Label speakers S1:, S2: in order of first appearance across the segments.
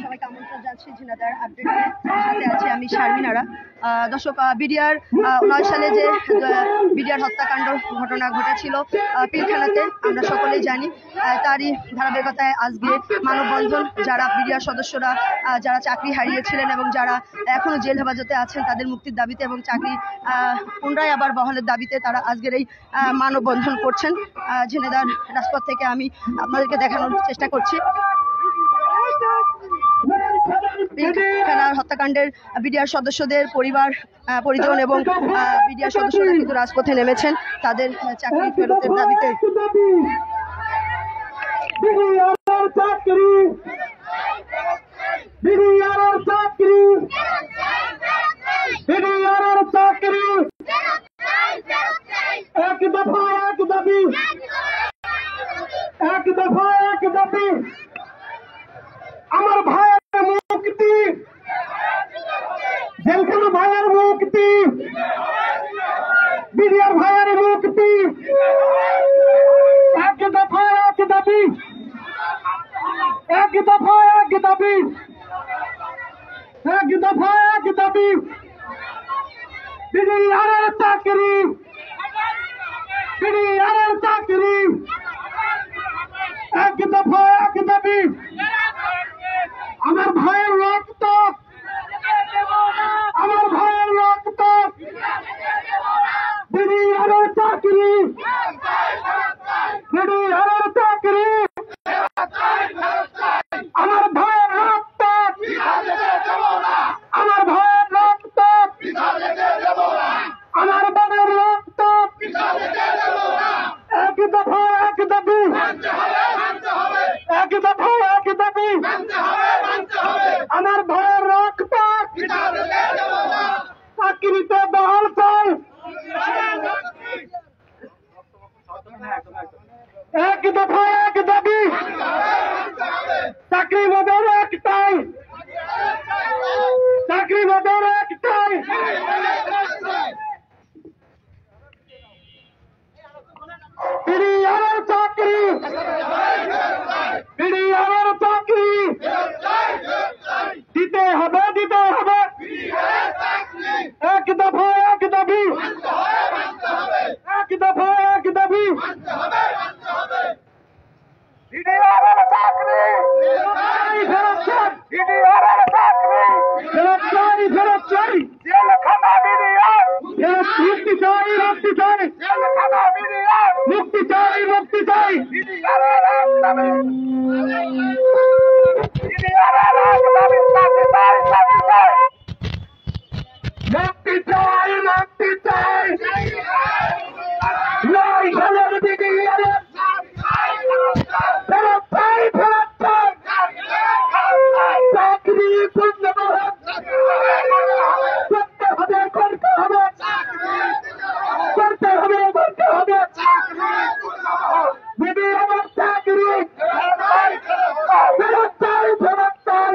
S1: সবাইকে আমন্ত্রণ জানাচ্ছি ঝিনাইদহের আপডেটে। সাথে আছি আমি শারমিনারা। দর্শক, বিডিআর 9 সালে যে বিডিআর হত্যাকাণ্ড ঘটনা ঘটেছিল পিলখানাতে, আমরা সকলেই জানি। তারই ধারাবাহিকতায় আজকে মানববন্ধন, যারা বিডিআর সদস্যরা যারা চাকরি হারিয়েছিলেন এবং যারা এখনো জেল হেফাজতে আছেন তাদের মুক্তির দাবিতে এবং চাকরি পুনরায় আবার বহালের দাবিতে তারা আজকের এই মানববন্ধন করছেন। ঝিনাইদহ রাজপথ থেকে আমি আপনাদেরকে দেখানোর চেষ্টা করছি। পিলখানার হত্যাকাণ্ডের বিডিআর সদস্যদের পরিজন এবং বিডিআর সদস্যরা কিন্তু রাজপথে নেমেছেন তাদের চাকরি ফেরতের দাবিতে।
S2: আমার ভাইয়ের মুক্তি, জেলখানা ভাইয়ের মুক্তি, বিডিআর ভাইয়ের মুক্তি, এক দফা এক দাবি, এক দফা এক দাবি, এক দফা এক দাবি, বিডিআরের চাকরি, বিডিআরের চাকরি, এক দফা এক দাবি। আমার ভাইয়ের রক্ত, আমার ভাইয়ের রক্ত, বিডিআরের চাকরি, বিডিআরের চাকরি, আমার ভাইয়ের রক্ত, আমার ভাইয়ের রক্ত, আমার বোনের রক্ত, এক দফা এক দাবি, এক দফা এক দাবি, আমার ভাইয়ের রক্ত, চাকরিতে বহাল চাই, এক দফা এক দাবি, চাকরি মোদের একটাই, চাকরি মোদের একটাই, বিডিআরের চাকরি, বিডিআরের চাকরি দিতে হবে, দিতে হবে, এক দফা এক দাবি, এক দফা এক দাবি, বিডিআরের চাকরি, ফেরত চাই, বিডিআরের চাকরি, ফেরত চাই, ফেরত চাই, জেলখানা বিডিআর, ফেরত মুক্তি চাই, মুক্তি চাই, জেলখানা বিডিআর, মুক্তি চাই, মুক্তি চাই, বিডিআরের দাবি, বিডিআরের দাবি, চাকরি চাই, চাকরি চাই, মুক্তি চাই, মুক্তি চাই, নয় সালের বিডিআরের ফেরত চাই, ফেরত চাই, চাকরি পুনর্বহাল করতে হবে, করতে হবে, করতে হবে, করতে হবে, বিডিআরের চাকরি, ফেরত চাই, ফেরত চাই,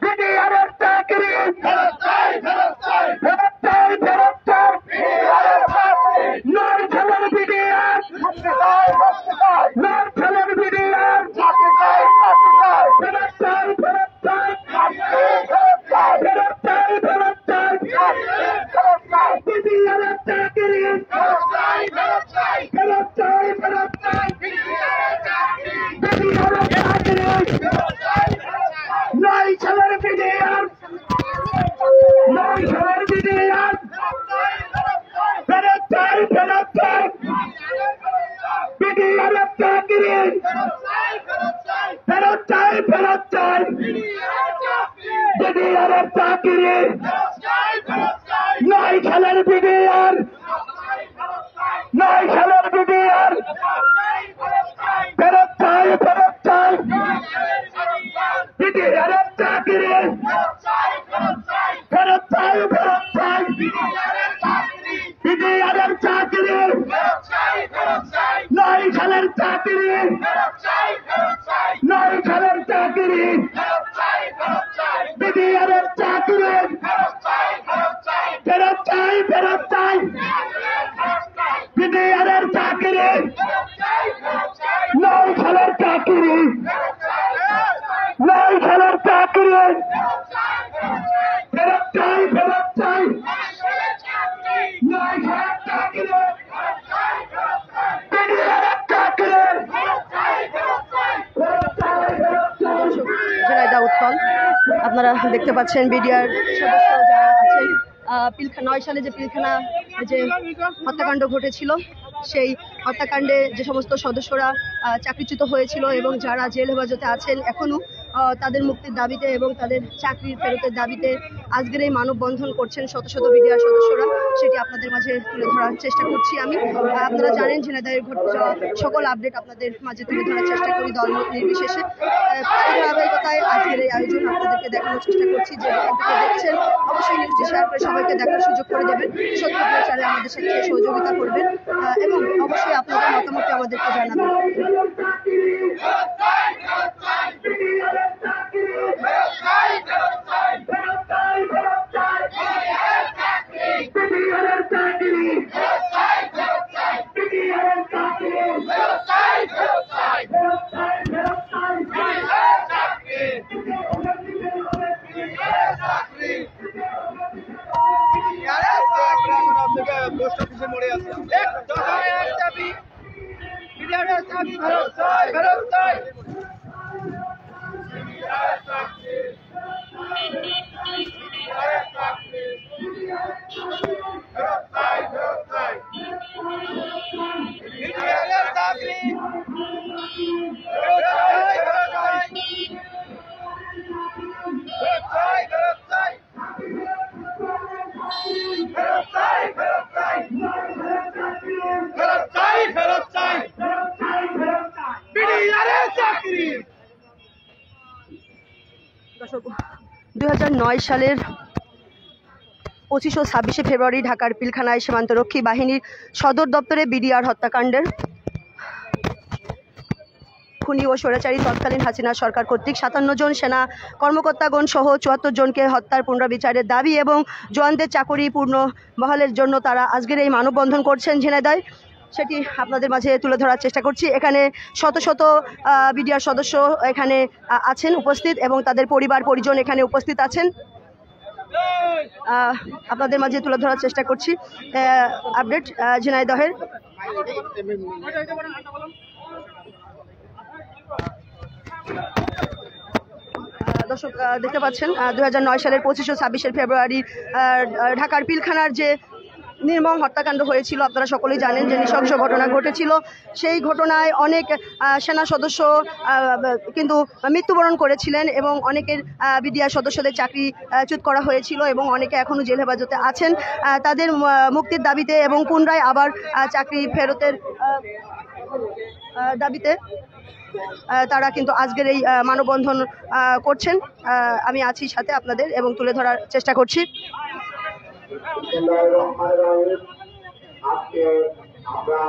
S2: বিডিআরের চাকরি, ফেরত চাই, ফেরত চাই, বিডিআরের চাকরি, নয় সালের বিডিআর, নয় সালের বিডিআর, ফেরত চাই, ফেরত চাই, ফেরত চাই, ফেরত চাই, বিডিআরের চাকরি, ফেরত চাই, ফেরত চাই, বিডিআরের চাকরি, নয় সালের বিডিআর, নয় সালের বিডিআর, ফেরত চাই, ফেরত চাই, বিডিআরের চাকরি, ফেরত চাই, ফেরত চাই, বিডিআরের চাকরি, নয় সালের বিডিআর, নয় সালের বিডিআর, ফেরত চাই, ফেরত চাই, বিডিআরের চাকরি, ফেরত চাই, ফেরত চাই, বিডিআরের চাকরি, নয় সালের চাকরি, নয় সালের চাকরি, বিডিআরের চাকরি, ফেরত চাই, ফেরত চাই, বিডিআরের চাকরি, নয় সালের চাকরি,
S1: আপনারা দেখতে পাচ্ছেন বিডিআর সদস্য যারা আছেন পিলখানা 9 সালে যে পিলখানা যে হত্যাকাণ্ড ঘটেছিল সেই হত্যাকাণ্ডে যে সমস্ত সদস্যরা চাকরিচ্যুত হয়েছিল এবং যারা জেল হেফাজতে আছেন এখনো তাদের মুক্তির দাবিতে এবং তাদের চাকরির ফেরতের দাবিতে আজকের এই মানববন্ধন করছেন শত শত বিডিআর সদস্যরা, সেটি আপনাদের মাঝে তুলে ধরার চেষ্টা করছি আমি। আপনারা জানেন ঝিনাইদহের ঘটে যাওয়া সকল আপডেট আপনাদের মাঝে তুলে ধরার চেষ্টা করি দলমত নির্বিশেষে। ধারাবাহিকতায় আজকের এই আয়োজন আপনাদেরকে দেখানোর চেষ্টা করছি, যে এখান থেকে দেখছেন অবশ্যই নিউজটি শেয়ার করে সবাইকে দেখার সুযোগ করে দেবেন, সত্য প্রচারে আমাদের সাথে সহযোগিতা করবেন এবং অবশ্যই আপনাদের মতামতটি আমাদেরকে জানাবেন।
S2: পোস্ট অফিসে মরে আছে
S1: দর্শক 2009 সালের 25 ও 26 ফেব্রুয়ারি ঢাকার পিলখানায় সীমান্তরক্ষী বাহিনীর সদর দপ্তরে বিডিআর হত্যাকাণ্ডের খুনি ও স্বৈরাচারী তৎকালীন হাসিনা সরকার কর্তৃক 57 জন সেনা কর্মকর্তাগণ সহ 74 জনকে হত্যার পুনরাবিচারের দাবি এবং জওয়ানদের চাকরি পূর্ণ বহালের জন্য তারা আজকের এই মানববন্ধন করছেন ঝিনাইদহে, সেটি আপনাদের মাঝে তুলে ধরার চেষ্টা করছি। এখানে শত শত বিডিআর সদস্য এখানে আছেন উপস্থিত এবং তাদের পরিবার পরিজন এখানে উপস্থিত আছেন, আপনাদের মাঝে তুলে ধরার চেষ্টা করছি আপডেট ঝিনাইদহের। দর্শক দেখতে পাচ্ছেন 2009 সালের 25 ও 26 ফেব্রুয়ারি ঢাকার পিলখানার যে নির্মম হত্যাকাণ্ড হয়েছিল, আপনারা সকলেই জানেন যে নৃশংস ঘটনা ঘটেছিল। সেই ঘটনায় অনেক সেনা সদস্য কিন্তু মৃত্যুবরণ করেছিলেন এবং অনেকের বিডিআর সদস্যদের চাকরি চ্যুত করা হয়েছিল এবং অনেকে এখনও জেল হেফাজতে আছেন। তাদের মুক্তির দাবিতে এবং পুনরায় আবার চাকরি ফেরতের দাবিতে তারা কিন্তু আজকের এই মানববন্ধন করছেন। আমি আছি সাথে আপনাদের এবং তুলে ধরার চেষ্টা করছি।
S2: আজকে আমরা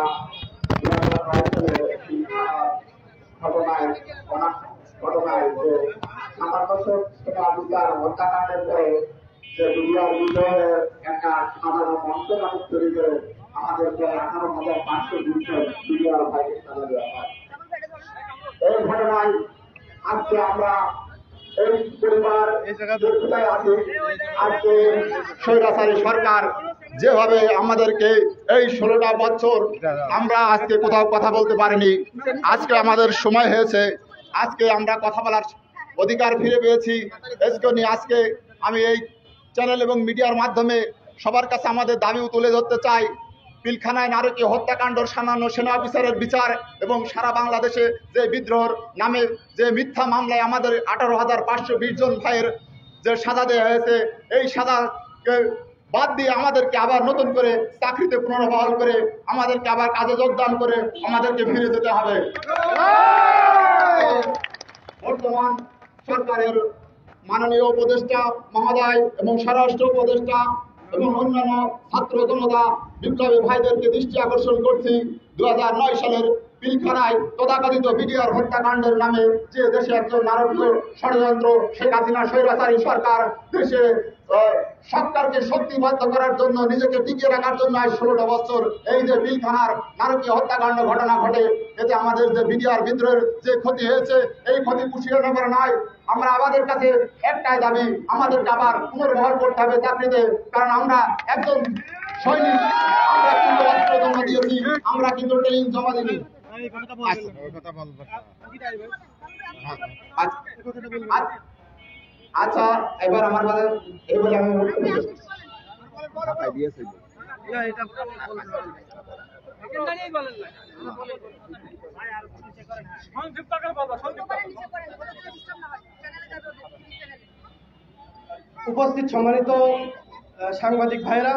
S2: ঘটনায় যে হত্যাকাণ্ডের পরে যে বিডিআর বিদ্রোহের একটা সাধারণ মঞ্চ মানুষ তৈরি করে আমাদেরকে 18,500 বিডিআর ভাইকে সাজা দেওয়া হয়। এই ঘটনায় আজকে আমরা এই পরিবার আছে, আজকে স্বৈরাচারী সরকার যেভাবে আমাদেরকে এই 16টা বছর আমরা আজকে কোথাও কথা বলতে পারিনি, আজকে আমাদের সময় হয়েছে, আজকে আমরা কথা বলার অধিকার ফিরে পেয়েছি। আজকে আমি এই চ্যানেল এবং মিডিয়ার মাধ্যমে সবার কাছে আমাদের দাবিও তুলে ধরতে চাই। পিলখানায় নারকীয় হত্যাকাণ্ডের সামান্য সেনা অফিসারের বিচার এবং সারা বাংলাদেশে যে বিদ্রোহের নামে যে মিথ্যা মামলায় আমাদের 18,520 জন ভাইয়ের যে সাজা দেওয়া হয়েছে, এই সাজাকে বাদ দিয়ে আমাদেরকে আবার নতুন করে চাকরিতে পুনর্বহাল করে আমাদেরকে আবার কাজে যোগদান করে আমাদেরকে ফিরে যেতে হবে। বর্তমান সরকারের মাননীয় উপদেষ্টা মহোদয় এবং স্বরাষ্ট্র উপদেষ্টা এবং অন্যান্য ছাত্র জনতা বিপ্লবী ভাইদেরকে দৃষ্টি আকর্ষণ করছি, 2009 সালের পিলখানায় তথাকথিত বিডিআর হত্যাকাণ্ডের নামে যে দেশে একজন নারকীয় ষড়যন্ত্র শেখ হাসিনা স্বৈরাচারী সরকার দেশে সরকারকে শক্তিবদ্ধ করার জন্য নিজেকে টিকিয়ে রাখার জন্য 16টা বছর এই যে পিলখানার নারকীয় হত্যাকাণ্ড ঘটনা ঘটে, এতে আমাদের যে বিডিআর বিদ্রোহের যে ক্ষতি হয়েছে এই ক্ষতি পুষিয়ে নেবার নয়। আমরা আমাদের কাছে একটাই দাবি, আমাদেরকে আবার পুনর্বহাল করতে হবে চাকরিতে, কারণ আমরা একজন সৈনিক, আমরা কিন্তু অস্ত্র জমা দিয়েছি, আমরা কিন্তু ট্রেনিং জমা দিইনি। আচ্ছা, এবার আমার কথা এই বলে আমি উপস্থিত সম্মানিত সাংবাদিক ভাইরা,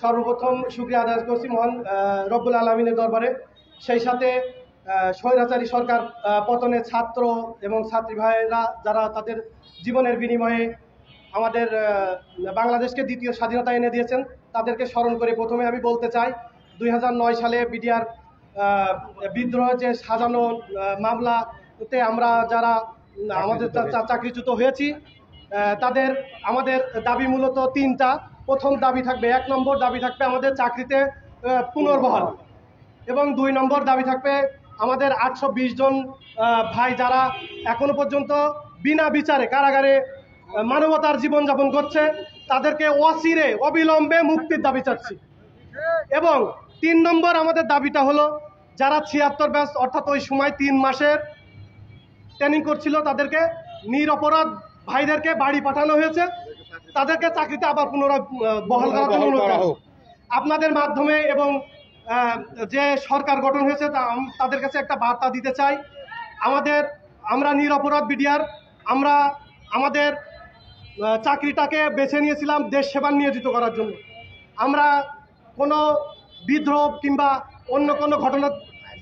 S2: সর্বপ্রথম শুকরিয়া আদায় করছি মহান রব্বুল আলামিনের দরবারে। সেই সাথে স্বৈরাচারী সরকার পতনে ছাত্র এবং ছাত্রী ভাইরা যারা তাদের জীবনের বিনিময়ে আমাদের বাংলাদেশকে দ্বিতীয় স্বাধীনতা এনে দিয়েছেন, তাদেরকে স্মরণ করে প্রথমে আমি বলতে চাই 2009 সালে বিডিআর বিদ্রোহ যে সাজানো মামলাতে আমরা যারা আমাদের চাকরিচ্যুত হয়েছি, আমাদের দাবি মূলত তিনটা। প্রথম দাবি থাকবে, 1 নম্বর দাবি থাকবে আমাদের চাকরিতে পুনর্বহাল, এবং 2 নম্বর দাবি থাকবে আমাদের 820 জন ভাই যারা এখনো পর্যন্ত বিনা বিচারে কারাগারে মানবতার জীবনযাপন করছে, তাদেরকে অবিলম্বে মুক্তির দাবি চাচ্ছি। এবং 3 নম্বর আমাদের দাবিটা হলো যারা 76 ব্যাচ অর্থাৎ ওই সময় 3 মাসের ট্রেনিং করছিল, তাদেরকে নিরপরাধ ভাইদেরকে বাড়ি পাঠানো হয়েছে, তাদেরকে চাকরিতে আবার পুনরায় বহাল করার জন্য আপনাদের মাধ্যমে এবং যে সরকার গঠন হয়েছে তাদের কাছে একটা বার্তা দিতে চাই। আমরা নিরপরাধ বিডিআর, আমরা আমাদের চাকরিটাকে বেছে নিয়েছিলাম দেশ সেবা নিয়োজিত করার জন্য। আমরা কোনো বিদ্রোহ কিংবা অন্য কোনো ঘটনার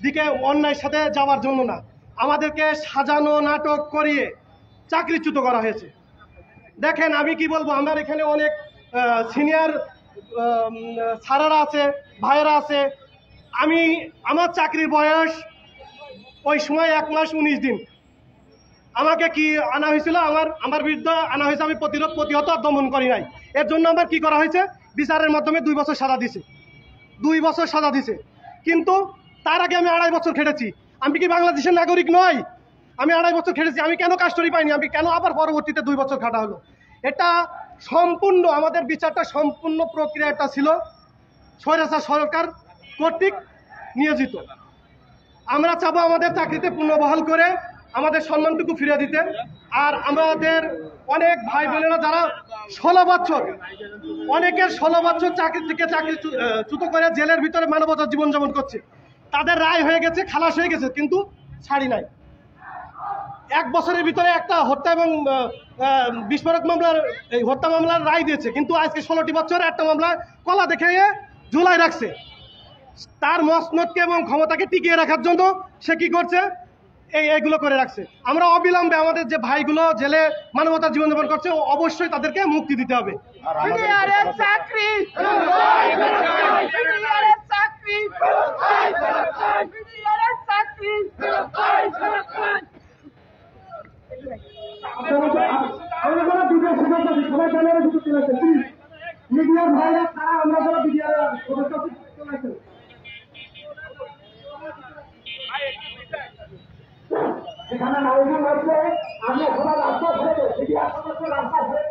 S2: দিকে অন্যায়ের সাথে যাওয়ার জন্য না। আমাদেরকে সাজানো নাটক করিয়ে চাকরিচ্যুত করা হয়েছে। দেখেন, আমি কি বলবো, আমার এখানে অনেক সিনিয়র স্যারেরা আছে, ভাইয়েরা আছে। আমার চাকরির বয়স ওই সময় 1 মাস 19 দিন। আমাকে কি আনা হয়েছিল, আমার বিরুদ্ধে আনা হয়েছে, আমি প্রতিহত দমন করি নাই। এর জন্য আমার কি করা হয়েছে, বিচারের মাধ্যমে 2 বছর সাজা দিছে, 2 বছর সাজা দিছে। কিন্তু তার আগে আমি 2.5 বছর খেটেছি। আমি কি বাংলাদেশের নাগরিক নয়? আমি 2.5 বছর খেটেছি, আমি কেন কাস্টডি পাইনি? আমি কেন আবার পরবর্তীতে 2 বছর খাটা হলো? এটা সম্পূর্ণ আমাদের বিচারটা সম্পূর্ণ প্রক্রিয়াটা ছিল স্বৈরাচার সরকার কর্তৃক নিয়োজিত। আমরা চাবো আমাদের চাকরিতে পুনর্বহাল করে আমাদের সম্মানটুকু ফিরে দিতে। আর আমাদের অনেক ভাই বোনেরা যারা 16 বছর, অনেকের 16 বছর চাকরি থেকে চাকরিচ্যুত করে জেলের ভিতরে মানবতার জীবনযাপন করছে, তাদের রায় হয়ে গেছে, খালাস হয়ে গেছে, কিন্তু ছাড়ি নাই। 1 বছরের ভিতরে একটা হত্যা এবং বিস্ফোরক মামলার হত্যা মামলার রায় দিয়েছে, কিন্তু আজকে 16টি বছর একটা মামলায় কলা দেখে ঝুলাই রাখছে। তার মসনদকে এবং ক্ষমতাকে টিকিয়ে রাখার জন্য সে কি করছে, এইগুলো করে রাখছে। আমরা অবিলম্বে আমাদের যে ভাইগুলো জেলে মানবতার জীবনযাপন করছে, অবশ্যই তাদেরকে মুক্তি দিতে হবে।
S3: এখানে নারীদের মধ্যে আমরা সবাই রাস্তা ধরে মিডিয়ার সমস্ত রাস্তা ধরে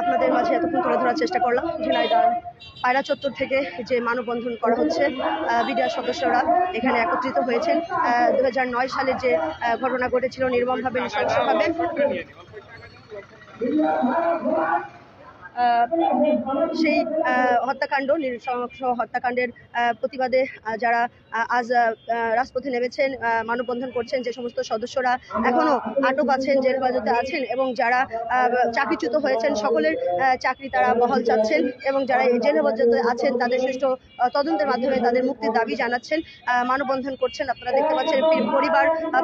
S1: আপনাদের মাঝে এতক্ষণ তুলে ধরার চেষ্টা করলাম ঝিনাইদহ পায়রা চত্বর থেকে যে মানববন্ধন করা হচ্ছে। বিডিআর সদস্যরা এখানে একত্রিত হয়েছেন। 2009 সালে যে ঘটনা ঘটেছিল নির্মমভাবে, নৃশংসভাবে, সেই হত্যাকাণ্ড, নৃশংস হত্যাকাণ্ডের প্রতিবাদে যারা আজ রাজপথে নেমেছেন, মানববন্ধন করছেন, যে সমস্ত সদস্যরা এখনও আটক আছেন, জেল হেফাজতে আছেন এবং যারা চাকরিচ্যুত হয়েছেন, সকলের চাকরি তারা বহাল চাচ্ছেন এবং যারা জেল হেফাজতে আছেন তাদের সুষ্ঠু তদন্তের মাধ্যমে তাদের মুক্তির দাবি জানাচ্ছেন, মানববন্ধন করছেন। আপনারা দেখতে পাচ্ছেন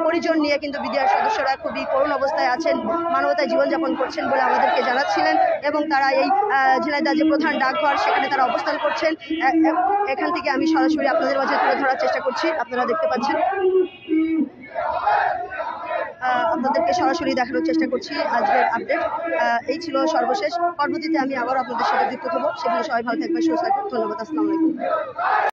S1: পরিজন নিয়ে কিন্তু বিডিআর সদস্যরা খুবই করুণ অবস্থায় আছেন, মানবতায় জীবনযাপন করছেন বলে আমাদেরকে জানাচ্ছিলেন এবং তারা এই ঝিনাইদহ যে প্রধান ডাকঘর সেখানে তারা অবস্থান করছেন। এখান থেকে আমি সরাসরি আপনাদের মাঝে তুলে ধরার চেষ্টা করছি। আপনারা দেখতে পাচ্ছেন, আপনাদেরকে সরাসরি দেখানোর চেষ্টা করছি আজকের আপডেট। এই ছিল সর্বশেষ। পরবর্তীতে আমি আবার আপনাদের সাথে যুক্ত হবো। সেখানে সবাই ভালো থাকবে, সুস্থ থাকবে। ধন্যবাদ। আসসালামু আলাইকুম।